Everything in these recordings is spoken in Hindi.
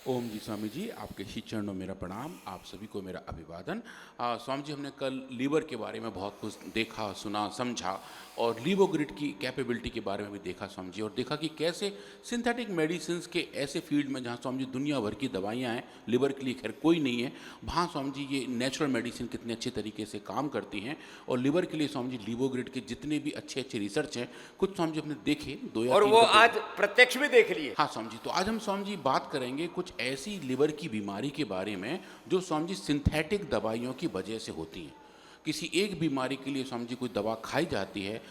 ओम जी स्वामी जी, आपके श्री चरणों में मेरा प्रणाम, आप सभी को मेरा अभिवादन। स्वामी जी, हमने कल लीवर के बारे में बहुत कुछ देखा, सुना, समझा और लीवोग्रिड की कैपेबिलिटी के बारे में भी देखा स्वामी जी, और देखा कि कैसे सिंथेटिक मेडिसिन्स के ऐसे फील्ड में जहाँ स्वामी जी दुनिया भर की दवाइयाँ हैं, लिवर के लिए खैर कोई नहीं है, वहाँ स्वामी जी ये नेचुरल मेडिसिन कितने अच्छे तरीके से काम करती हैं। और लिवर के लिए स्वामी जी लीवोग्रिड के जितने भी अच्छे अच्छे रिसर्च हैं, कुछ स्वामी जी अपने देखे, दो या और तीन वो को तो आज प्रत्यक्ष में देख लिए। हाँ स्वामी जी, तो आज हम स्वामी जी बात करेंगे कुछ ऐसी लिवर की बीमारी के बारे में जो स्वामी जी सिंथेटिक दवाइयों की वजह से होती हैं। किसी एक बीमारी के लिए स्वामी जी कोई दवा खाई जाती है,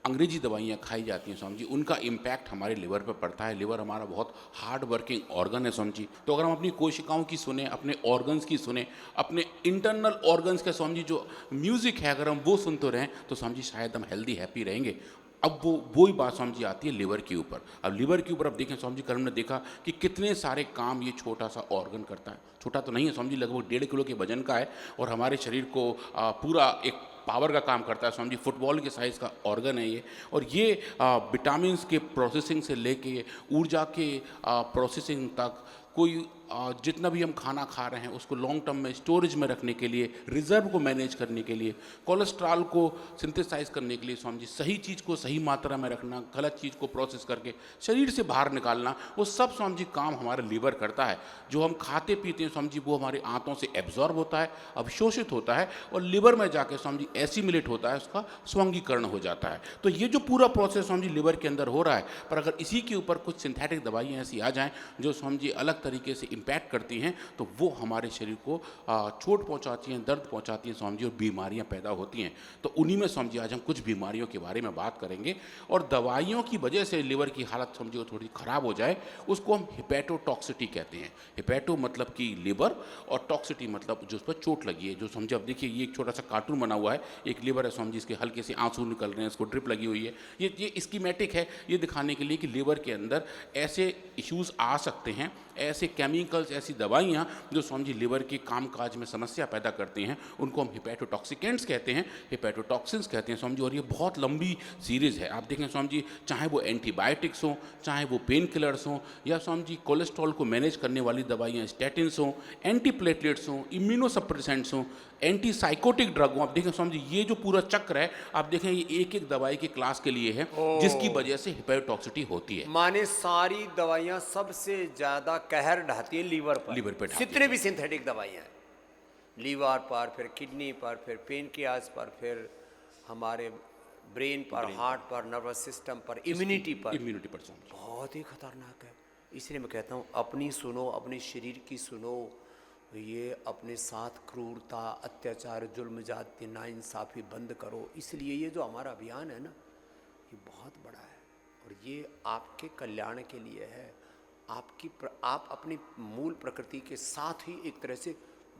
अंग्रेजी दवाइयाँ खाई जाती हैं स्वामी जी, उनका इम्पैक्ट हमारे लिवर पर पड़ता है। लिवर हमारा बहुत हार्ड वर्किंग ऑर्गन है स्वामी जी। तो अगर हम अपनी कोशिकाओं की सुने, अपने ऑर्गन्स की सुने, अपने इंटरनल ऑर्गन्स का स्वामी जी जो म्यूज़िक है अगर हम वो सुनते रहें तो स्वामी जी शायद हम हेल्दी हैप्पी रहेंगे। अब वो ही बात स्वामी जी आती है लिवर के ऊपर। अब लिवर के ऊपर अब देखें स्वामी जी, कल हमने देखा कि कितने सारे काम ये छोटा सा ऑर्गन करता है। छोटा तो नहीं है स्वामी जी, लगभग 1.5 किलो के वजन का है और हमारे शरीर को पूरा एक पावर का काम करता है स्वामी जी। फुटबॉल के साइज़ का ऑर्गन है ये, और ये विटामिन्स के प्रोसेसिंग से लेके ऊर्जा के प्रोसेसिंग तक, कोई जितना भी हम खाना खा रहे हैं उसको लॉन्ग टर्म में स्टोरेज में रखने के लिए, रिजर्व को मैनेज करने के लिए, कोलेस्ट्रॉल को सिंथेसाइज करने के लिए स्वामी जी, सही चीज़ को सही मात्रा में रखना, गलत चीज़ को प्रोसेस करके शरीर से बाहर निकालना, वो सब स्वामी जी काम हमारा लीवर करता है। जो हम खाते पीते हैं स्वामी जी वो हमारे आंतों से एब्जॉर्ब होता है, अवशोषित होता है और लिवर में जाके स्वामी जी एसिमिलेट होता है, उसका स्वंगीकरण हो जाता है। तो ये जो पूरा प्रोसेस स्वामी जी लिवर के अंदर हो रहा है, पर अगर इसी के ऊपर कुछ सिंथेटिक दवाइयाँ ऐसी आ जाएँ जो स्वामी जी अलग तरीके से इम्पैक्ट करती हैं, तो वो हमारे शरीर को चोट पहुंचाती हैं, दर्द पहुंचाती हैं स्वामी जी, और बीमारियां पैदा होती हैं। तो उन्हीं में स्वामी जी आज हम कुछ बीमारियों के बारे में बात करेंगे। और दवाइयों की वजह से लिवर की हालत स्वामी जी को थोड़ी ख़राब हो जाए उसको हम हिपैटोटॉक्सिटी कहते हैं। हिपैटो मतलब कि लिवर, और टॉक्सिटी मतलब जो उस पर चोट लगी है। जो समझे, अब देखिए ये एक छोटा सा कार्टून बना हुआ है, एक लिवर है स्वामी जी, इसके हल्के से आंसू निकल रहे हैं, इसको ड्रिप लगी हुई है। ये स्कीमेटिक है, ये दिखाने के लिए कि लिवर के अंदर ऐसे इश्यूज आ सकते हैं, ऐसे केमिकल्स, ऐसी दवाइयाँ जो स्वामी जी लिवर के कामकाज में समस्या पैदा करती हैं, उनको हम हिपैटोटॉक्सिकेंट्स कहते हैं, हिपैटोटॉक्सिन्स कहते हैं स्वामी जी। और ये बहुत लंबी सीरीज़ है। आप देखें स्वामी जी, चाहे वो एंटीबायोटिक्स हों, चाहे वो पेन किलर्स हों, या स्वामी जी कोलेस्ट्रॉल को मैनेज करने वाली दवाइयाँ स्टैटिन्स हों, एंटीप्लेटलेट्स हों, इम्यूनोसप्रेसेंट्स हों, एंटी साइकोटिक ड्रग हों, आप देखें स्वामी जी ये जो पूरा चक्र है, आप देखें ये एक एक दवाई की क्लास के लिए है जिसकी वजह से हिपैटोटॉक्सिटी होती है। माने सारी दवाइयां सबसे ज्यादा कहर ढाती है लीवर पर। लीवर पे ढाती जितने भी सिंथेटिक दवाइयां हैं, लीवर पर, फिर किडनी पर, फिर पेनक्रियाज पर, फिर हमारे ब्रेन पर, हार्ट पर, नर्वस सिस्टम पर, इम्यूनिटी पर। इम्यूनिटी पर स्वामी जी। बहुत ही खतरनाक है। इसलिए मैं कहता हूँ अपनी सुनो, अपने शरीर की सुनो। ये अपने साथ क्रूरता, अत्याचार, जुल्म, जाति, नाइंसाफ़ी बंद करो। इसलिए ये जो हमारा अभियान है ना, ये बहुत बड़ा है और ये आपके कल्याण के लिए है। आप अपनी मूल प्रकृति के साथ ही एक तरह से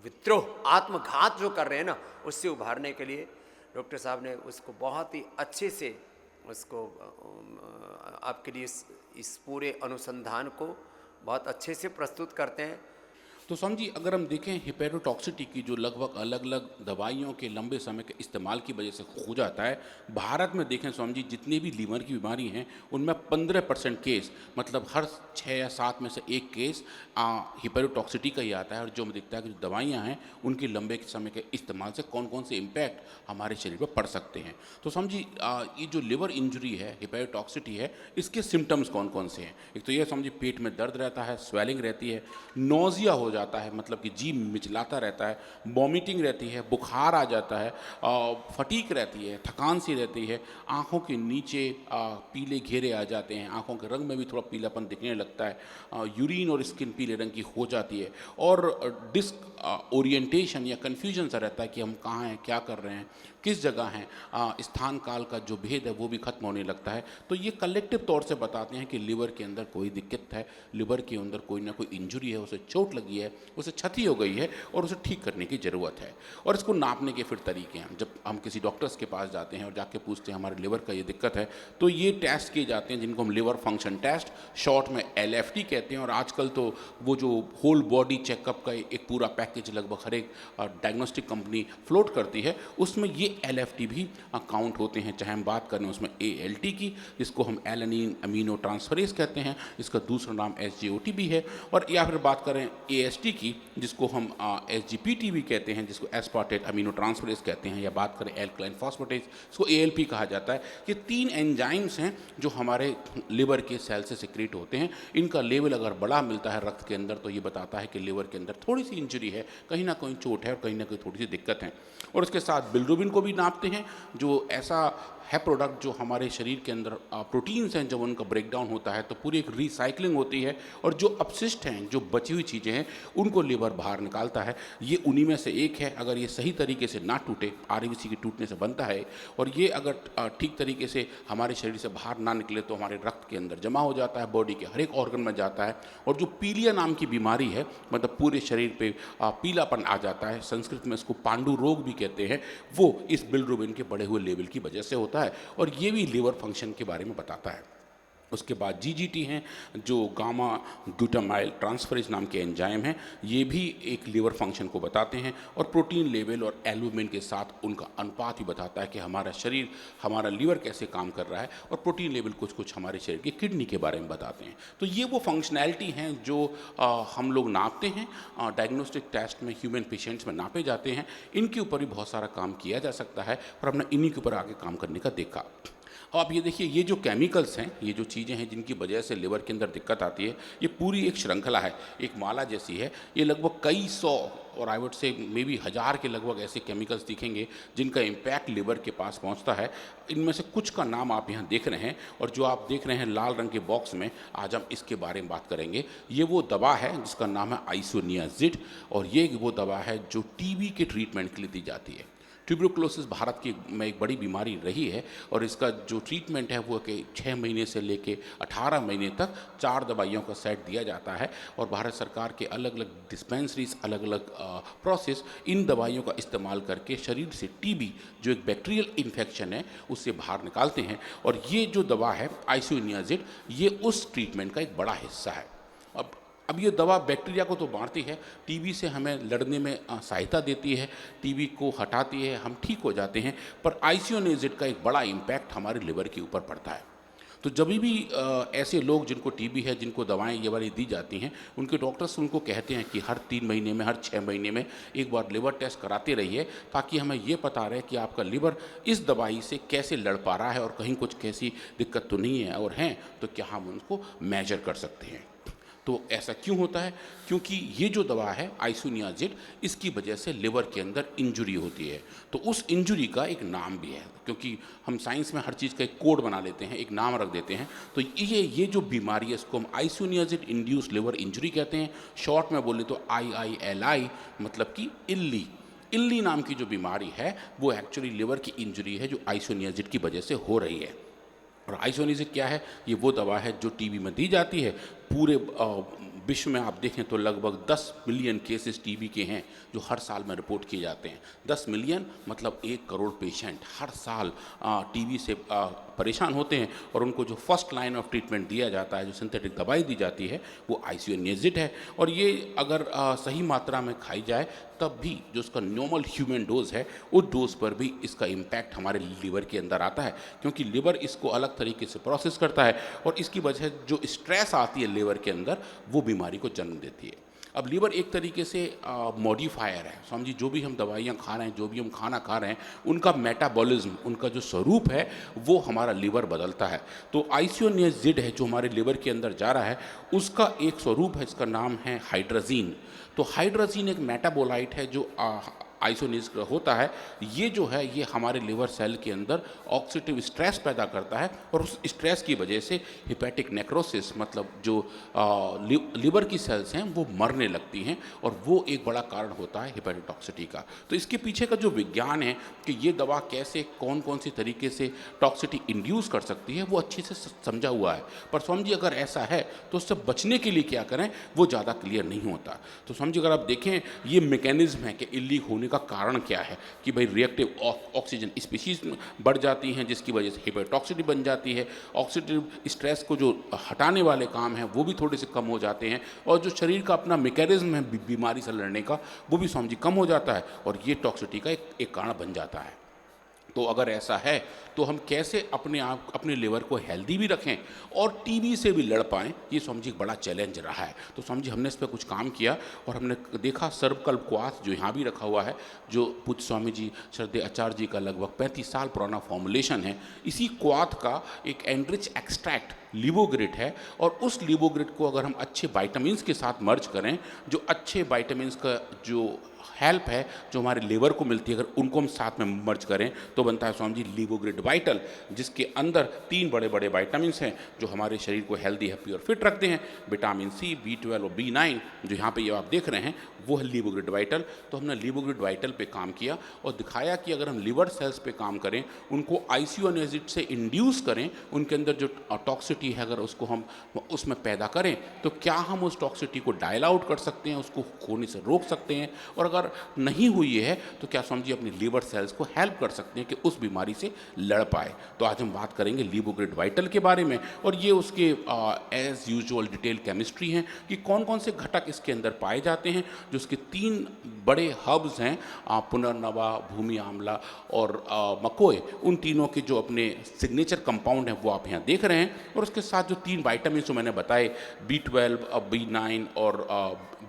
विद्रोह, आत्मघात जो कर रहे हैं ना, उससे उभारने के लिए डॉक्टर साहब ने उसको बहुत ही अच्छे से उसको आपके लिए इस पूरे अनुसंधान को बहुत अच्छे से प्रस्तुत करते हैं। तो स्वामी जी अगर हम देखें हिपैटोटॉक्सिटी की जो लगभग अलग अलग दवाइयों के लंबे समय के इस्तेमाल की वजह से हो जाता है, भारत में देखें स्वामी जी जितनी भी लीवर की बीमारी हैं उनमें 15% केस, मतलब हर 6 या 7 में से एक केस हिपैटोटॉक्सिटी का ही आता है। और जो हमें दिखता है कि जो दवाइयाँ हैं उनके लंबे समय के इस्तेमाल से कौन कौन से इम्पैक्ट हमारे शरीर पर पड़ सकते हैं। तो स्वामी जी ये जो लिवर इंजरी है, हिपैटोटॉक्सिटी है, इसके सिम्टम्स कौन कौन से हैं? एक तो ये स्वामी जी पेट में दर्द रहता है, स्वेलिंग रहती है, नोजिया हो जाता है, मतलब कि जी मिचलाता रहता है, वॉमिटिंग रहती है, बुखार आ जाता है, फटीक रहती है, थकान सी रहती है, आँखों के नीचे पीले घेरे आ जाते हैं, आँखों के रंग में भी थोड़ा पीलापन दिखने लगता है, यूरिन और स्किन पीले रंग की हो जाती है, और डिस्क ओरिएंटेशन या कन्फ्यूजन सा रहता है कि हम कहाँ हैं, क्या कर रहे हैं, किस जगह हैं, स्थान काल का जो भेद है वो भी खत्म होने लगता है। तो ये कलेक्टिव तौर से बताते हैं कि लिवर के अंदर कोई दिक्कत है, लिवर के अंदर कोई ना कोई इंजरी है, उसे चोट लगी है, है, उसे क्षति हो गई है और उसे ठीक करने की ज़रूरत है। और इसको नापने के फिर तरीके हैं। जब हम किसी डॉक्टर्स के पास जाते हैं और जाके पूछते हैं हमारे लिवर का ये दिक्कत है, तो ये टेस्ट किए जाते हैं जिनको हम लिवर फंक्शन टेस्ट, शॉर्ट में LFT कहते हैं। और आजकल तो वो जो होल बॉडी चेकअप का एक पूरा पैकेज लगभग हर एक डायग्नोस्टिक कंपनी फ्लोट करती है, उसमें ये LFT भी काउंट होते हैं। चाहे हम बात करें उसमें ALT की, जिसको हम एलानिन अमीनो ट्रांसफरेज कहते हैं, इसका दूसरा नाम SGOT भी है। और या फिर बात करें AST की, जिसको हम SGPT भी कहते हैं, जिसको एस्पार्टेट अमीनो ट्रांसफरेज कहते हैं। या बात करें एल्कलाइन फॉस्फेटेज, इसको ALP कहा जाता है। ये 3 एंजाइम्स हैं जो हमारे लिवर के सेल से सिक्रीट होते हैं। इनका लेवल अगर बड़ा मिलता है रक्त के अंदर, तो ये बताता है कि लिवर के अंदर थोड़ी सी इंजरी है, कहीं ना कहीं चोट है और कहीं ना कहीं थोड़ी सी दिक्कत है। और उसके साथ बिलिरुबिन को भी नापते हैं, जो ऐसा है प्रोडक्ट जो हमारे शरीर के अंदर प्रोटीन्स हैं, जब उनका ब्रेकडाउन होता है तो पूरी एक रिसाइकलिंग होती है और जो अपशिष्ट हैं, जो बची हुई चीज़ें हैं, उनको लिवर बाहर निकालता है। ये उन्हीं में से एक है। अगर ये सही तरीके से ना टूटे, RBC के टूटने से बनता है, और ये अगर ठीक तरीके से हमारे शरीर से बाहर ना निकले तो हमारे रक्त के अंदर जमा हो जाता है, बॉडी के हर एक ऑर्गन में जाता है। और जो पीलिया नाम की बीमारी है, मतलब पूरे शरीर पे पीलापन आ जाता है, संस्कृत में इसको पांडु रोग भी कहते हैं, वो इस बिलिरुबिन के बढ़े हुए लेवल की वजह से होता है। और ये भी लिवर फंक्शन के बारे में बताता है। उसके बाद GGT हैं, जो गामा ग्लूटामाइल ट्रांसफरेज नाम के एंजाइम हैं, ये भी एक लिवर फंक्शन को बताते हैं। और प्रोटीन लेवल और एल्बुमिन के साथ उनका अनुपात भी बताता है कि हमारा शरीर, हमारा लिवर कैसे काम कर रहा है। और प्रोटीन लेवल कुछ हमारे शरीर की किडनी के बारे में बताते हैं। तो ये वो फंक्शनैलिटी हैं जो हम लोग नापते हैं, डायग्नोस्टिक टेस्ट में ह्यूमन पेशेंट्स में नापे जाते हैं। इनके ऊपर भी बहुत सारा काम किया जा सकता है और हमने इन्हीं के ऊपर आगे काम करने का देखा। अब आप ये देखिए, ये जो केमिकल्स हैं, ये जो चीज़ें हैं जिनकी वजह से लिवर के अंदर दिक्कत आती है, ये पूरी एक श्रृंखला है, एक माला जैसी है। ये लगभग कई सौ और I would say may be 1000 के लगभग ऐसे केमिकल्स दिखेंगे जिनका इम्पैक्ट लिवर के पास पहुंचता है। इनमें से कुछ का नाम आप यहाँ देख रहे हैं, और जो आप देख रहे हैं लाल रंग के बॉक्स में, आज हम इसके बारे में बात करेंगे। ये वो दवा है जिसका नाम है आइसोनियाजिड, और ये वो दवा है जो TB के ट्रीटमेंट के लिए दी जाती है। ट्यूबरकुलोसिस भारत की में एक बड़ी बीमारी रही है, और इसका जो ट्रीटमेंट है वो कि 6 महीने से लेके 18 महीने तक 4 दवाइयों का सेट दिया जाता है। और भारत सरकार के अलग अलग डिस्पेंसरीज, अलग अलग प्रोसेस इन दवाइयों का इस्तेमाल करके शरीर से TB, जो एक बैक्टीरियल इन्फेक्शन है, उससे बाहर निकालते हैं। और ये जो दवा है आइसोनियाजिड, ये उस ट्रीटमेंट का एक बड़ा हिस्सा है। अब ये दवा बैक्टीरिया को तो मारती है, TB से हमें लड़ने में सहायता देती है, TB को हटाती है, हम ठीक हो जाते हैं। पर आइसोनियाजिड का एक बड़ा इम्पैक्ट हमारे लिवर के ऊपर पड़ता है। तो जब भी ऐसे लोग जिनको TB है, जिनको दवाएं ये वाली दी जाती हैं, उनके डॉक्टर्स उनको कहते हैं कि हर 3 महीने में, हर 6 महीने में एक बार लिवर टेस्ट कराते रहिए, ताकि हमें ये पता रहे कि आपका लिवर इस दवाई से कैसे लड़ पा रहा है और कहीं कुछ कैसी दिक्कत तो नहीं है, और हैं तो क्या हम उनको मेजर कर सकते हैं। तो ऐसा क्यों होता है? क्योंकि ये जो दवा है आइसोनियाजिड, इसकी वजह से लिवर के अंदर इंजुरी होती है। तो उस इंजुरी का एक नाम भी है, क्योंकि हम साइंस में हर चीज़ का एक कोड बना लेते हैं, एक नाम रख देते हैं। तो ये जो बीमारी है, इसको हम आइसोनियाजिड इंड्यूस्ड लिवर इंजुरी कहते हैं। शॉर्ट में बोले तो IILI, मतलब कि इल्ली नाम की जो बीमारी है वो एक्चुअली लिवर की इंजुरी है जो आइसोनियाजिड की वजह से हो रही है। और आइसोनियाजिड क्या है? ये वो दवा है जो TB में दी जाती है। पूरे विश्व में आप देखें तो लगभग 10 मिलियन केसेस TB के हैं जो हर साल में रिपोर्ट किए जाते हैं। 10 मिलियन मतलब 1 करोड़ पेशेंट हर साल TB से परेशान होते हैं, और उनको जो फर्स्ट लाइन ऑफ ट्रीटमेंट दिया जाता है, जो सिंथेटिक दवाई दी जाती है, वो आइसोनियाजिड है। और ये अगर सही मात्रा में खाई जाए तब भी जो उसका नॉर्मल ह्यूमन डोज है, उस डोज पर भी इसका इम्पैक्ट हमारे लीवर के अंदर आता है, क्योंकि लिवर इसको अलग तरीके से प्रोसेस करता है, और इसकी वजह जो स्ट्रेस आती है लिवर के अंदर, वो बीमारी को जन्म देती है। अब लीवर एक तरीके से मॉडिफायर है, समझिए। जो भी हम दवाइयाँ खा रहे हैं, जो भी हम खाना खा रहे हैं, उनका मेटाबॉलिज्म, उनका जो स्वरूप है, वो हमारा लीवर बदलता है। तो आइसोनियाजिड है जो हमारे लिवर के अंदर जा रहा है, उसका एक स्वरूप है, इसका नाम है हाइड्राजीन। तो हाइड्राजीन एक मेटाबोलाइट है जो आइसोनियाजिड होता है, ये जो है ये हमारे लिवर सेल के अंदर ऑक्सीडेटिव स्ट्रेस पैदा करता है और उस स्ट्रेस की वजह से हेपेटिक नेक्रोसिस मतलब जो लिवर की सेल्स हैं वो मरने लगती हैं और वो एक बड़ा कारण होता है हेपेटोटॉक्सिटी का। तो इसके पीछे का जो विज्ञान है कि ये दवा कैसे कौन कौन सी तरीके से टॉक्सिटी इंड्यूस कर सकती है वो अच्छे से समझा हुआ है, पर स्वामी जी अगर ऐसा है तो उससे बचने के लिए क्या करें वो ज़्यादा क्लियर नहीं होता। तो स्वामी जी अगर आप देखें ये मैकेनिज्म है कि इलीक होने का कारण क्या है कि भाई रिएक्टिव ऑक्सीजन स्पीशीज बढ़ जाती हैं जिसकी वजह से हेपेटोटॉक्सिटी बन जाती है, ऑक्सीडेटिव स्ट्रेस को जो हटाने वाले काम हैं वो भी थोड़े से कम हो जाते हैं और जो शरीर का अपना मैकेनिज्म है बीमारी से लड़ने का वो भी स्वामी जी कम हो जाता है और ये टॉक्सिटी का एक कारण बन जाता है। तो अगर ऐसा है तो हम कैसे अपने लिवर को हेल्दी भी रखें और टीबी से भी लड़ पाएँ, ये स्वामी जी एक बड़ा चैलेंज रहा है। तो स्वामी जी हमने इस पर कुछ काम किया और हमने देखा सर्वकल्प क्वाथ जो यहाँ भी रखा हुआ है, जो पूज्य स्वामी जी श्रद्धेय आचार्य जी का लगभग 35 साल पुराना फॉर्मुलेशन है, इसी क्वाथ का एक एनरिच एक्सट्रैक्ट लिवोग्रिड है और उस लिवोग्रिड को अगर हम अच्छे वाइटामिन्स के साथ मर्ज करें, जो अच्छे वाइटामिन्स का जो हेल्प है जो हमारे लिवर को मिलती है, अगर उनको हम साथ में मर्ज करें तो बनता है स्वामी जी लिवोग्रिड वाइटल, जिसके अंदर 3 बड़े बड़े वाइटामिन्स हैं जो हमारे शरीर को हेल्दी हैप्पी और फिट रखते हैं। विटामिन सी, B12 और B9 जो यहाँ पे ये आप देख रहे हैं वो है लिवोग्रिड वाइटल। तो हमने लिवोग्रिड वाइटल पे काम किया और दिखाया कि अगर हम लिवर सेल्स पे काम करें, उनको आइसोनियाजिड से इंड्यूस करें, उनके अंदर जो टॉक्सिटी है अगर उसको हम उसमें पैदा करें तो क्या हम उस टॉक्सिटी को डायल आउट कर सकते हैं, उसको होने से रोक सकते हैं, और अगर नहीं हुई है तो क्या स्वामी जी अपनी लीवर सेल्स को हेल्प कर सकते हैं कि उस बीमारी से लड़ पाए। तो आज हम बात करेंगे लिवोग्रिड वाइटल के बारे में और ये उसके एज यूजुअल डिटेल केमिस्ट्री हैं कि कौन कौन से घटक इसके अंदर पाए जाते हैं। जो उसके 3 बड़े हब्स हैं पुनर्नवा, भूमि आंवला और मकोए, उन तीनों के जो अपने सिग्नेचर कंपाउंड हैं वो आप यहाँ देख रहे हैं और उसके साथ जो 3 वाइटामिन जो मैंने बताए B12, B9 और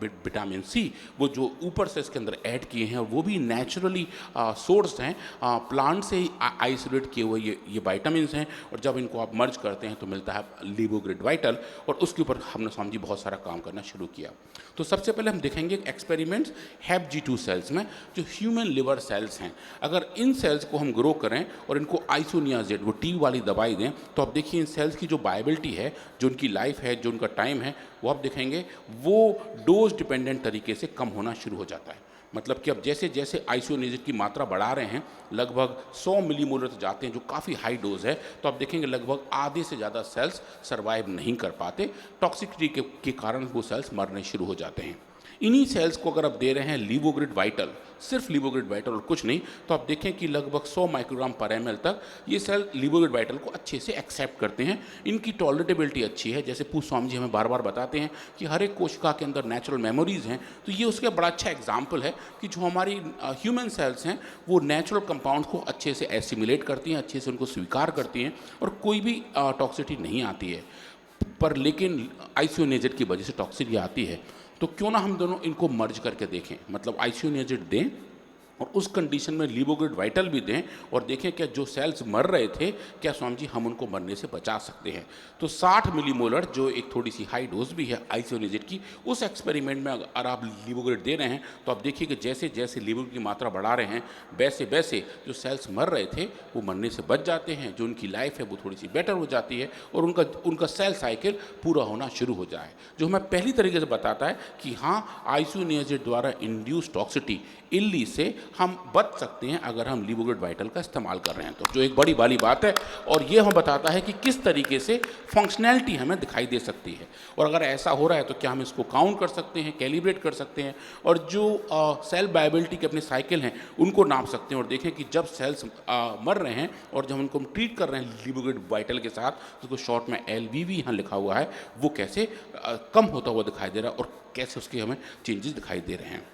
विटामिन सी, वो जो ऊपर से इसके अंदर ऐड किए हैं और वो भी नेचुरली सोर्स हैं, प्लांट से ही आइसोलेट किए हुए ये विटामिन्स हैं और जब इनको आप मर्ज करते हैं तो मिलता है लिवोग्रिड वाइटल और उसके ऊपर हमने स्वामी जी बहुत सारा काम करना शुरू किया। तो सबसे पहले हम देखेंगे एक्सपेरिमेंट्स HEPG2 सेल्स में जो ह्यूमन लिवर सेल्स हैं, अगर इन सेल्स को हम ग्रो करें और इनको आइसोनियाजिड वो टी वाली दवाई दें तो आप देखिए इन सेल्स की जो वायबिलिटी है, जो उनकी लाइफ है, जो उनका टाइम है, वो आप देखेंगे वो डोज डिपेंडेंट तरीके से कम होना शुरू हो जाता है। मतलब कि अब जैसे जैसे आइसोनियाजिड की मात्रा बढ़ा रहे हैं, लगभग 100 मिलीमोलर तक जाते हैं जो काफ़ी हाई डोज है, तो आप देखेंगे लगभग आधे से ज़्यादा सेल्स सर्वाइव नहीं कर पाते, टॉक्सिसिटी के कारण वो सेल्स मरने शुरू हो जाते हैं। इन्हीं सेल्स को अगर आप दे रहे हैं लिवोग्रिड वाइटल, सिर्फ लिवोग्रिड वाइटल और कुछ नहीं, तो आप देखें कि लगभग 100 माइक्रोग्राम पर ml तक ये सेल लिवोग्रिड वाइटल को अच्छे से एक्सेप्ट करते हैं। इनकी टॉलरेटेबिलिटी अच्छी है, जैसे पूज्य स्वामी जी हमें बार बार बताते हैं कि हर एक कोशिका के अंदर नेचुरल मेमोरीज़ हैं, तो ये उसका बड़ा अच्छा एग्जाम्पल है कि जो हमारी ह्यूमन सेल्स हैं वो नेचुरल कंपाउंड को अच्छे से एसिमिलेट करती हैं, अच्छे से उनको स्वीकार करती हैं और कोई भी टॉक्सिटी नहीं आती है। पर लेकिन आइसोनियाजिड की वजह से टॉक्सिटी आती है, तो क्यों ना हम दोनों इनको मर्ज करके देखें, मतलब आइसोनियाजिड दें और उस कंडीशन में लिवोग्रिड वाइटल भी दें और देखें क्या जो सेल्स मर रहे थे क्या स्वामी जी हम उनको मरने से बचा सकते हैं। तो 60 मिलीमोलर जो एक थोड़ी सी हाई डोज भी है आइसोनियाजिड की, उस एक्सपेरिमेंट में अगर आप लिवोग्रिड दे रहे हैं तो आप देखिए कि जैसे जैसे लिवोग्रिड की मात्रा बढ़ा रहे हैं वैसे वैसे जो सेल्स मर रहे थे वो मरने से बच जाते हैं, जो उनकी लाइफ है वो थोड़ी सी बेटर हो जाती है और उनका सेल साइकिल पूरा होना शुरू हो जाए, जो हमें पहली तरीके से बताता है कि हाँ आइसोनियाजिड द्वारा इंड्यूस टॉक्सिटी इल्ली से हम बच सकते हैं अगर हम लिवोग्रिड वाइटल का इस्तेमाल कर रहे हैं, तो जो एक बड़ी वाली बात है। और ये हमें बताता है कि किस तरीके से फंक्शनैलिटी हमें दिखाई दे सकती है और अगर ऐसा हो रहा है तो क्या हम इसको काउंट कर सकते हैं, कैलिब्रेट कर सकते हैं और जो सेल वायबिलिटी के अपने साइकिल हैं उनको नाप सकते हैं और देखें कि जब सेल्स मर रहे हैं और जब उनको हम ट्रीट कर रहे हैं लिवोग्रिड वाइटल के साथ, उसको शॉर्ट में LVV यहाँ लिखा हुआ है, वो कैसे कम होता हुआ दिखाई दे रहा है और कैसे उसके हमें चेंजेस दिखाई दे रहे हैं।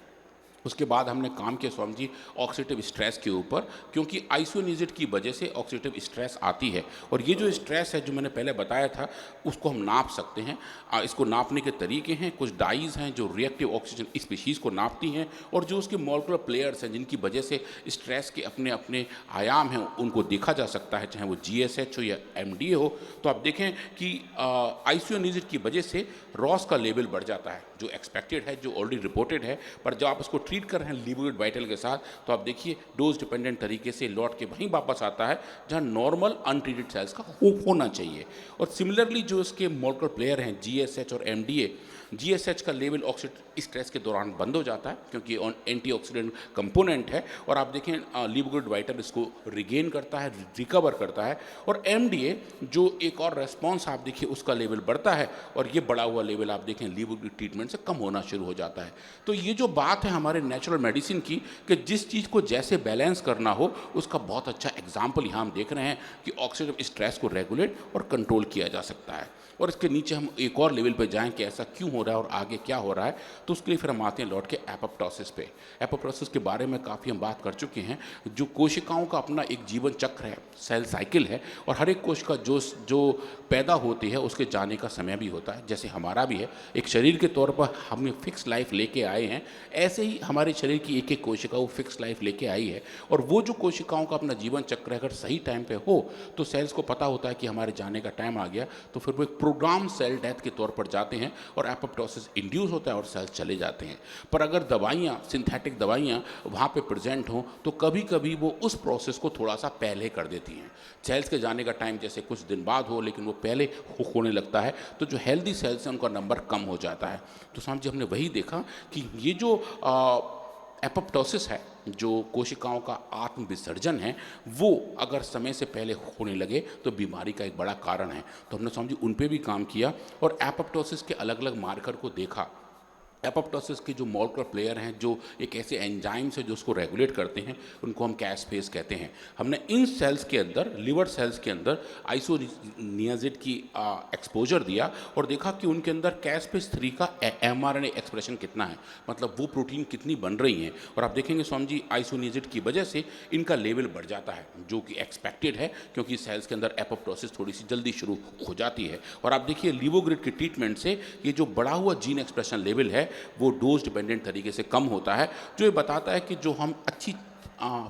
उसके बाद हमने काम किया स्वामी जी ऑक्सीडेटिव स्ट्रेस के ऊपर, क्योंकि आइसोनियाजिड की वजह से ऑक्सीडेटिव स्ट्रेस आती है और ये जो स्ट्रेस है जो मैंने पहले बताया था उसको हम नाप सकते हैं। इसको नापने के तरीके हैं, कुछ डाइज हैं जो रिएक्टिव ऑक्सीजन स्पीशीज़ को नापती हैं और जो उसके मॉलिक्यूलर प्लेयर्स हैं जिनकी वजह से स्ट्रेस के अपने अपने आयाम हैं उनको देखा जा सकता है, चाहे वो GSH हो या MDA हो। तो आप देखें कि आइसोनियाजिड की वजह से रॉस का लेवल बढ़ जाता है जो एक्सपेक्टेड है, जो ऑलरेडी रिपोर्टेड है, पर जब आप उसको ट्रीट कर रहे हैं लीवोग्रिड वाइटल के साथ, तो आप देखिए डोज डिपेंडेंट तरीके से लौट के वहीं वापस आता है जहाँ नॉर्मल अनट्रीटेड सेल्स का होना चाहिए। और सिमिलरली जो इसके मॉलिक्यूलर प्लेयर हैं GSH और MDA, GSH का लेवल ऑक्सीडेटिव स्ट्रेस के दौरान बंद हो जाता है क्योंकि एंटीऑक्सीडेंट कंपोनेंट है, और आप देखें लीवोग्रिड वाइटल इसको रिगेन करता है, रिकवर करता है। और MDA जो एक और रेस्पॉन्स आप देखिए उसका लेवल बढ़ता है, और ये बढ़ा हुआ लेवल आप देखें लीवोग्रिड ट्रीटमेंट से कम होना शुरू हो जाता है। तो ये जो बात है हमारे नेचुरल मेडिसिन की कि जिस चीज़ को जैसे बैलेंस करना हो, उसका बहुत अच्छा एग्जाम्पल यहाँ हम देख रहे हैं कि ऑक्सीडेटिव स्ट्रेस को रेगुलेट और कंट्रोल किया जा सकता है। और इसके नीचे हम एक और लेवल पे जाएं कि ऐसा क्यों हो रहा है और आगे क्या हो रहा है, तो उसके लिए फिर हम आते हैं लौट के एपोप्टोसिस पे। एपोप्टोसिस के बारे में काफ़ी हम बात कर चुके हैं। जो कोशिकाओं का अपना एक जीवन चक्र है, सेल साइकिल है, और हर एक कोशिका जो पैदा होती है उसके जाने का समय भी होता है, जैसे हमारा भी है। एक शरीर के तौर पर हमने फिक्स लाइफ लेके आए हैं, ऐसे ही हमारे शरीर की एक एक कोशिका वो फिक्स लाइफ लेके आई है। और वो जो कोशिकाओं का अपना जीवन चक्र अगर सही टाइम पे हो तो सेल्स को पता होता है कि हमारे जाने का टाइम आ गया, तो फिर वो एक प्रोग्राम सेल डेथ के तौर पर जाते हैं और एपोप्टोसिस इंड्यूस होता है और सेल्स चले जाते हैं। पर अगर दवाइयाँ, सिंथेटिक दवाइयाँ वहाँ पे प्रेजेंट हों तो कभी कभी वो उस प्रोसेस को थोड़ा सा पहले कर देती हैं। सेल्स के जाने का टाइम जैसे कुछ दिन बाद हो, लेकिन वो पहले होने लगता है, तो जो हेल्दी सेल्स हैं उनका नंबर कम हो जाता है। तो समझिए हमने वही देखा कि ये जो एपोप्टोसिस है, जो कोशिकाओं का आत्म विसर्जन है, वो अगर समय से पहले होने लगे तो बीमारी का एक बड़ा कारण है। तो हमने समझी उन पे भी काम किया और एपोप्टोसिस के अलग अलग मार्कर को देखा। एपोप्टोसिस के जो मॉलिक्यूलर प्लेयर हैं, जो एक ऐसे एंजाइम्स है जो उसको रेगुलेट करते हैं, उनको हम कैस्पेस कहते हैं। हमने इन सेल्स के अंदर, लिवर सेल्स के अंदर आइसोनियाजिड की एक्सपोजर दिया और देखा कि उनके अंदर कैस्पेस 3 का mRNA एक्सप्रेशन कितना है, मतलब वो प्रोटीन कितनी बन रही हैं। और आप देखेंगे स्वामी जी, आइसोनियाजिड की वजह से इनका लेवल बढ़ जाता है, जो कि एक्सपेक्टेड है क्योंकि सेल्स के अंदर एपोप्टोसिस थोड़ी सी जल्दी शुरू हो जाती है। और आप देखिए लीवोग्रिड के ट्रीटमेंट से ये जो बढ़ा हुआ जीन एक्सप्रेशन लेवल है वो डोज डिपेंडेंट तरीके से कम होता है, जो ये बताता है कि जो हम अच्छी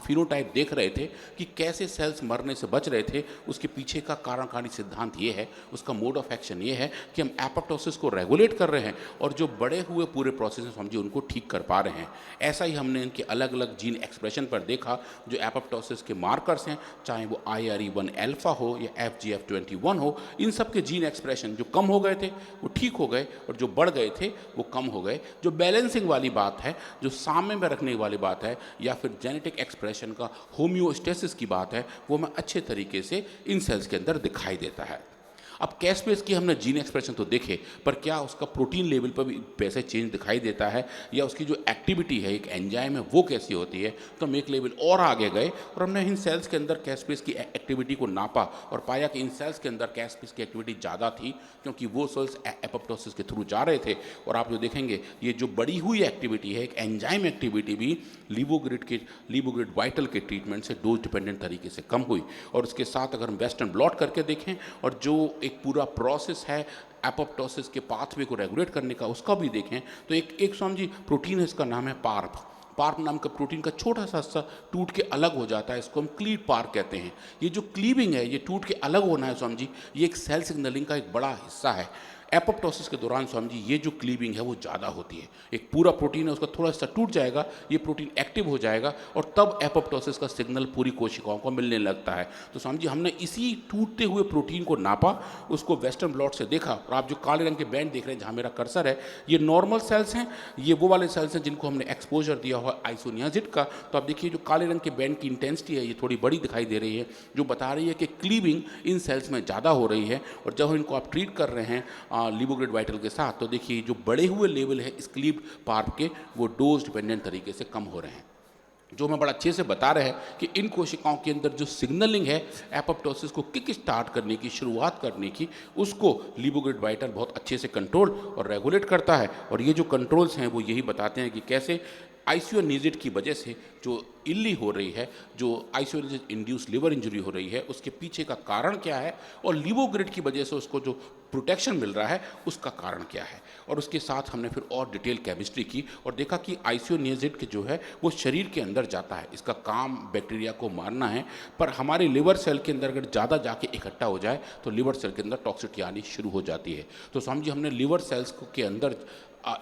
फिनोटाइप देख रहे थे कि कैसे सेल्स मरने से बच रहे थे, उसके पीछे का कार्यकारी सिद्धांत ये है, उसका मोड ऑफ एक्शन ये है कि हम एपोप्टोसिस को रेगुलेट कर रहे हैं और जो बड़े हुए पूरे प्रोसेस में समझिए उनको ठीक कर पा रहे हैं। ऐसा ही हमने इनके अलग अलग जीन एक्सप्रेशन पर देखा। जो एपोप्टोसिस के मार्कर्स हैं, चाहे वो IRE1 अल्फा हो या FGF21 हो, इन सब के जीन एक्सप्रेशन जो कम हो गए थे वो ठीक हो गए और जो बढ़ गए थे वो कम हो गए। जो बैलेंसिंग वाली बात है, जो सामने में रखने वाली बात है, या फिर जेनेटिक एक्सप्रेशन का होम्योस्टेसिस की बात है, वो हमें अच्छे तरीके से इन सेल्स के अंदर दिखाई देता है। अब कैस्पेस की हमने जीन एक्सप्रेशन तो देखे, पर क्या उसका प्रोटीन लेवल पर भी वैसे चेंज दिखाई देता है, या उसकी जो एक्टिविटी है, एक एंजाइम है, वो कैसी होती है। तो हम एक लेवल और आगे गए और हमने इन सेल्स के अंदर कैस्पेस की एक्टिविटी को नापा और पाया कि इन सेल्स के अंदर कैस्पेस की एक्टिविटी ज़्यादा थी क्योंकि वो सेल्स एपोप्टोसिस के थ्रू जा रहे थे। और आप जो देखेंगे ये जो बढ़ी हुई एक्टिविटी है, एक एंजाइम एक्टिविटी भी लीवोग्रिड वाइटल के ट्रीटमेंट से डोज डिपेंडेंट तरीके से कम हुई। और उसके साथ अगर हम वेस्टर्न ब्लॉट करके देखें और जो एक पूरा प्रोसेस है एपोप्टोसिस के पाथवे को रेगुलेट करने का, उसका भी देखें तो एक स्वामी जी प्रोटीन है, इसका नाम है पार्प नाम का प्रोटीन का छोटा सा टूट के अलग हो जाता है, इसको हम क्लीव पार्क कहते हैं। ये जो क्लीविंग है, ये टूट के अलग होना है स्वामी जी, ये एक सेल सिग्नलिंग का एक बड़ा हिस्सा है। एपोप्टोसिस के दौरान स्वामी जी ये जो क्लीविंग है वो ज़्यादा होती है। एक पूरा प्रोटीन है, उसका थोड़ा सा टूट जाएगा, ये प्रोटीन एक्टिव हो जाएगा और तब एपोप्टोसिस का सिग्नल पूरी कोशिकाओं को मिलने लगता है। तो स्वामी जी हमने इसी टूटते हुए प्रोटीन को नापा, उसको वेस्टर्न ब्लॉट से देखा। और आप जो काले रंग के बैंड देख रहे हैं जहाँ मेरा कर्सर है, ये नॉर्मल सेल्स हैं, ये वो वाले सेल्स हैं जिनको हमने एक्सपोजर दिया हुआ आइसोनियाजिड का। तो आप देखिए जो काले रंग के बैंड की इंटेंसिटी है ये थोड़ी बड़ी दिखाई दे रही है, जो बता रही है कि क्लीविंग इन सेल्स में ज़्यादा हो रही है। और जब इनको आप ट्रीट कर रहे हैं लीवोग्रिड वाइटल के साथ, तो देखिए जो बड़े हुए लेवल है इस क्लीव पार्प के, वो डोज डिपेंडेंट तरीके से कम हो रहे हैं। जो मैं बड़ा अच्छे से बता रहे हैं कि इन कोशिकाओं के अंदर जो सिग्नलिंग है एपोप्टोसिस को किक स्टार्ट करने की, शुरुआत करने की, उसको लीवोग्रिड वाइटल बहुत अच्छे से कंट्रोल और रेगुलेट करता है। और ये जो कंट्रोल्स हैं वो यही बताते हैं कि कैसे आइसोनियाजिड की वजह से जो इल्ली हो रही है, जो आइसोलेटेड इंड्यूस लिवर इंजरी हो रही है, उसके पीछे का कारण क्या है और लीवोग्रिड की वजह से उसको जो प्रोटेक्शन मिल रहा है उसका कारण क्या है। और उसके साथ हमने फिर और डिटेल केमिस्ट्री की और देखा कि आइसोनियाजिड के जो है वो शरीर के अंदर जाता है, इसका काम बैक्टीरिया को मारना है, पर हमारे लिवर सेल के अंदर अगर ज़्यादा जाके इकट्ठा हो जाए तो लिवर सेल के अंदर टॉक्सिसिटी आनी शुरू हो जाती है। तो समझिए हमने लिवर सेल्स के अंदर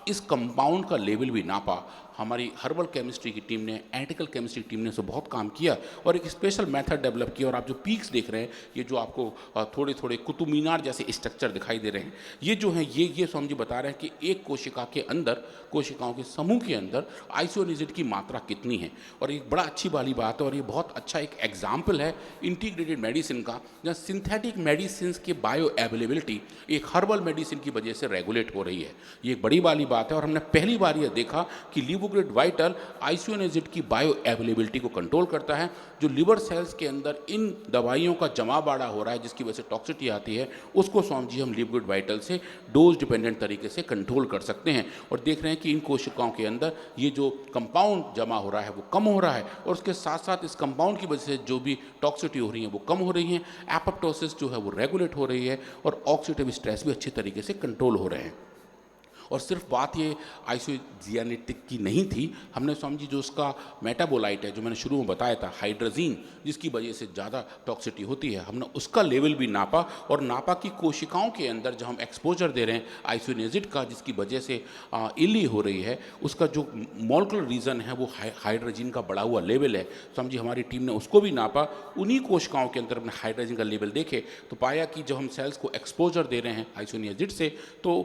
इस कंपाउंड का लेवल भी नापा। हमारी हर्बल केमिस्ट्री की टीम ने, एनालिटिकल केमिस्ट्री की टीम ने से बहुत काम किया और एक स्पेशल मेथड डेवलप किया। और आप जो पीक्स देख रहे हैं, ये जो आपको थोड़े थोड़े कुतुब मीनार जैसे स्ट्रक्चर दिखाई दे रहे हैं, ये जो हैं ये समझिए बता रहे हैं कि एक कोशिका के अंदर, कोशिकाओं के समूह के अंदर आइसोनियाजिड की मात्रा कितनी है। और एक बड़ा अच्छी वाली बात है और ये बहुत अच्छा एक एग्जाम्पल है इंटीग्रेटेड मेडिसिन का, जहाँ सिंथेटिक मेडिसिन की बायो अवेलेबिलिटी एक हर्बल मेडिसिन की वजह से रेगुलेट हो रही है। ये एक बड़ी वाली बात है और हमने पहली बार ये देखा कि लीवोग्रिड वाइटल आइसोनियाजिड की बायो अवेलेबिलिटी को कंट्रोल करता है। जो लिवर सेल्स के अंदर इन दवाइयों का जमा बाड़ा हो रहा है जिसकी वजह से टॉक्सिसिटी आती है, उसको समझिए हम लीवोग्रिड वाइटल से डोज डिपेंडेंट तरीके से कंट्रोल कर सकते हैं। और देख रहे हैं कि इन कोशिकाओं के अंदर ये जो कंपाउंड जमा हो रहा है वो कम हो रहा है और उसके साथ साथ इस कंपाउंड की वजह से जो भी टॉक्सिसिटी हो रही है वो कम हो रही है, एपोप्टोसिस जो है वो रेगुलेट हो रही है और ऑक्सीडेटिव स्ट्रेस भी अच्छे तरीके से कंट्रोल हो रहे हैं। और सिर्फ बात ये आइसोजियानेटिक की नहीं थी, हमने समझी जो उसका मेटाबोलाइट है, जो मैंने शुरू में बताया था हाइड्रोजीन, जिसकी वजह से ज़्यादा टॉक्सिसिटी होती है, हमने उसका लेवल भी नापा और नापा कि कोशिकाओं के अंदर जब हम एक्सपोजर दे रहे हैं आइसोनियाजिड का जिसकी वजह से इली हो रही है, उसका जो मॉलिक्यूलर रीज़न है वो हाइड्रोजीन का बढ़ा हुआ लेवल है। समझिए हमारी टीम ने उसको भी नापा, उन्हीं कोशिकाओं के अंदर अपने हाइड्रोजन का लेवल देखे तो पाया कि जब हम सेल्स को एक्सपोजर दे रहे हैं आइसोनियाजिड से तो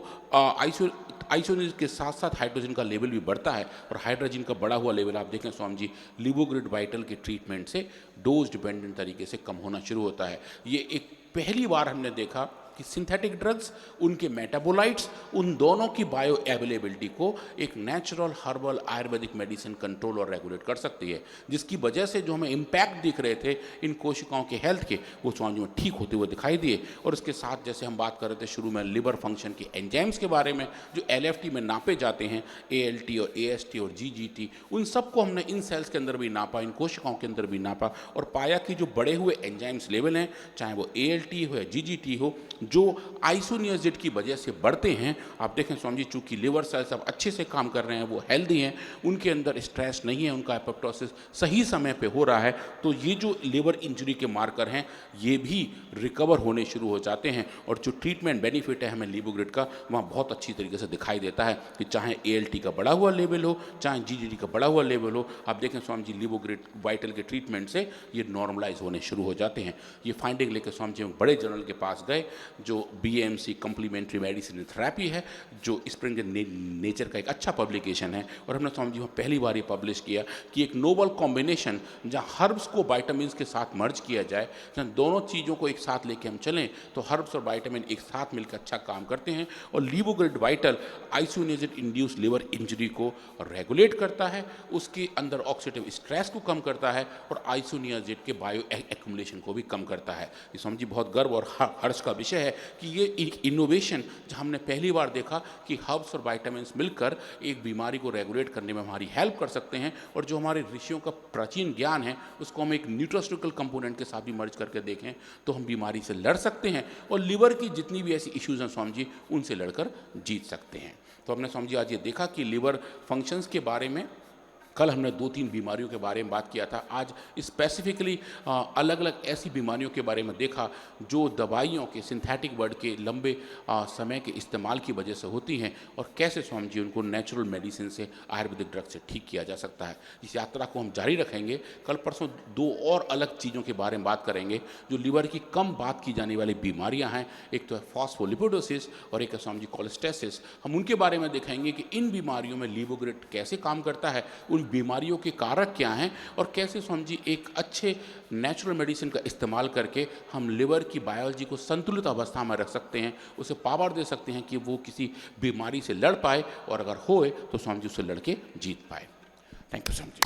आइसोनियाजिड के साथ साथ हाइड्रोजन का लेवल भी बढ़ता है और हाइड्रोजन का बढ़ा हुआ लेवल आप देखें स्वामी जी लीवोग्रिड वाइटल के ट्रीटमेंट से डोज डिपेंडेंट तरीके से कम होना शुरू होता है। ये एक पहली बार हमने देखा कि सिंथेटिक ड्रग्स, उनके मेटाबोलाइट्स, उन दोनों की बायो अवेलेबिलिटी को एक natural herbal Ayurvedic medicine control और रेगुलेट कर सकती है, जिसकी वजह से जो हमें इम्पैक्ट दिख रहे थे इन कोशिकाओं के हेल्थ के, वो स्वामी में ठीक होते हुए दिखाई दिए। और इसके साथ जैसे हम बात कर रहे थे शुरू में लिवर फंक्शन के एंजाइम्स के बारे में जो LFT में नापे जाते हैं, ALT और AST और GGT, उन सबको हमने इन सेल्स के अंदर भी नापा, इन कोशिकाओं के अंदर भी नापा और पाया कि जो बढ़े हुए एंजाइम्स लेवल हैं, चाहे वो ALT हो या GGT हो, जो आइसोनियाजिड की वजह से बढ़ते हैं। आप देखें स्वामी जी, चूंकि लिवर सेल्स अब अच्छे से काम कर रहे हैं, वो हेल्दी हैं, उनके अंदर स्ट्रेस नहीं है, उनका एपोप्टोसिस सही समय पे हो रहा है, तो ये जो लिवर इंजरी के मार्कर हैं ये भी रिकवर होने शुरू हो जाते हैं। और जो ट्रीटमेंट बेनिफिट है हमें लीवोग्रिड का, वहाँ बहुत अच्छी तरीके से दिखाई देता है कि चाहे ALT का बढ़ा हुआ लेवल हो, चाहे GGT का बढ़ा हुआ लेवल हो, आप देखें स्वामी जी लीवोग्रिड वाइटल के ट्रीटमेंट से ये नॉर्मलाइज होने शुरू हो जाते हैं। ये फाइंडिंग लेकर स्वामी जी हम बड़े जर्नल के पास गए जो BAMC कम्प्लीमेंट्री मेडिसिन थेरेपी है, जो स्प्रिंग नेचर का एक अच्छा पब्लिकेशन है। और हमने स्वामी जी में पहली बार ये पब्लिश किया कि एक नोबल कॉम्बिनेशन जहाँ हर्ब्स को वाइटामिन के साथ मर्ज किया जाए, जहाँ दोनों चीज़ों को एक साथ लेके हम चलें तो हर्ब्स और वाइटामिन एक साथ मिलकर अच्छा काम करते हैं। और लीवोग्रिड vital isoniazid induced liver injury को रेगुलेट करता है, उसके अंदर ऑक्सीडेटिव स्ट्रेस को कम करता है और आइसोनियाजिड के बायो एक्यूमुलेशन को भी कम करता है। ये समझी बहुत गर्व और हर्ष का विषय है कि ये एक इनोवेशन जो हमने पहली बार देखा कि हर्ब्स और वाइटामिन मिलकर एक बीमारी को रेगुलेट करने में हमारी हेल्प कर सकते हैं। और जो हमारे ऋषियों का प्राचीन ज्ञान है उसको हम एक न्यूट्रास्यूटिकल कंपोनेंट के साथ भी मर्ज करके देखें तो हम बीमारी से लड़ सकते हैं और लिवर की जितनी भी ऐसी इश्यूज हैं स्वामी जी, उनसे लड़कर जीत सकते हैं। तो हमने स्वामी जी आज ये देखा कि लिवर फंक्शंस के बारे में, कल हमने 2-3 बीमारियों के बारे में बात किया था, आज स्पेसिफिकली अलग अलग ऐसी बीमारियों के बारे में देखा जो दवाइयों के, सिंथेटिक वर्ड के लंबे समय के इस्तेमाल की वजह से होती हैं और कैसे स्वामी जी उनको नेचुरल मेडिसिन से, आयुर्वेदिक ड्रग से ठीक किया जा सकता है। इस यात्रा को हम जारी रखेंगे। कल परसों 2 और अलग चीज़ों के बारे में बात करेंगे जो लिवर की कम बात की जाने वाली बीमारियाँ हैं। एक तो है फॉस्फोलिपिडोसिस और एक है स्वामी जी कोलेस्टेसिस। हम उनके बारे में दिखाएंगे कि इन बीमारियों में लीवोग्रिड कैसे काम करता है, उन बीमारियों के कारक क्या हैं और कैसे स्वामी जी एक अच्छे नेचुरल मेडिसिन का इस्तेमाल करके हम लिवर की बायोलॉजी को संतुलित अवस्था में रख सकते हैं, उसे पावर दे सकते हैं कि वो किसी बीमारी से लड़ पाए और अगर होए तो स्वामी जी उससे लड़के जीत पाए। Thank you Swami ji.